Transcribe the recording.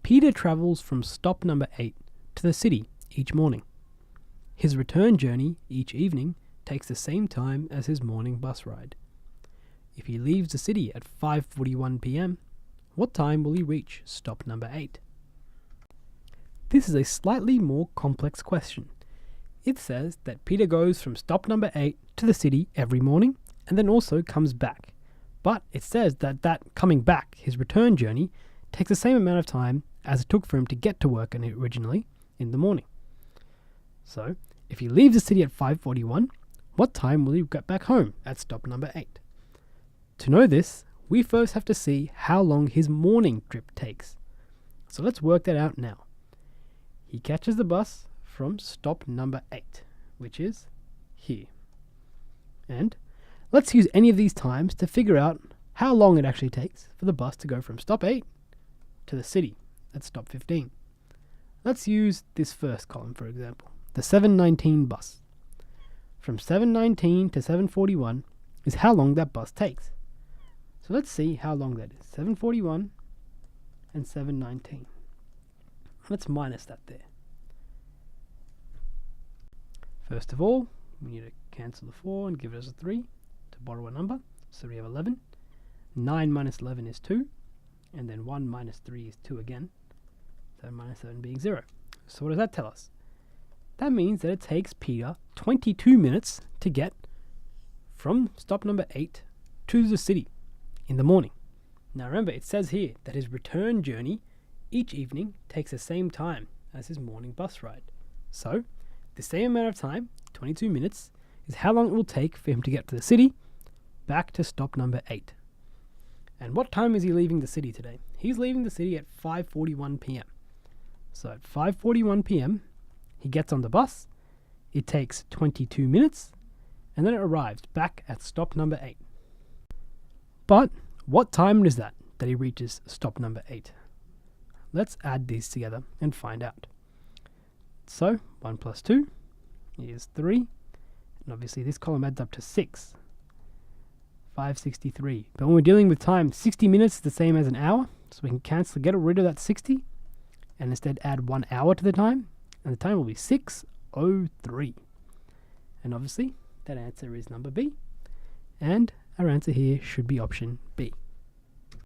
Peter travels from stop number 8 to the city each morning. His return journey each evening takes the same time as his morning bus ride. If he leaves the city at 5:41 p.m., what time will he reach stop number 8? This is a slightly more complex question. It says that Peter goes from stop number 8 to the city every morning and then also comes back. But it says that coming back, his return journey, takes the same amount of time as it took for him to get to work originally in the morning. So, if he leaves the city at 5:41, what time will he get back home at stop number 8? To know this, we first have to see how long his morning trip takes. So let's work that out now. He catches the bus from stop number 8, which is here. And let's use any of these times to figure out how long it actually takes for the bus to go from stop 8 to the city at stop 15. Let's use this first column, for example, the 7:19 bus. From 7:19 to 7:41 is how long that bus takes. So let's see how long that is. 7:41 and 7:19. Let's minus that there. First of all, we need to cancel the 4 and give it as a 3 to borrow a number. So we have 11. 9 minus 11 is 2. And then 1 minus 3 is 2 again. So minus 7 being 0. So what does that tell us? That means that it takes Peter 22 minutes to get from stop number 8 to the city in the morning. Now remember, it says here that his return journey each evening takes the same time as his morning bus ride. So the same amount of time, 22 minutes, is how long it will take for him to get to the city, back to stop number 8. And what time is he leaving the city today? He's leaving the city at 5:41 p.m. So at 5:41 p.m, he gets on the bus, it takes 22 minutes, and then it arrives back at stop number 8. But what time is that he reaches stop number 8? Let's add these together and find out. So 1 plus 2 is 3, and obviously this column adds up to 6. 5:63. But when we're dealing with time, 60 minutes is the same as an hour, so we can get rid of that 60 and instead add 1 hour to the time, and the time will be 6:03. And obviously that answer is number B, and our answer here should be option B.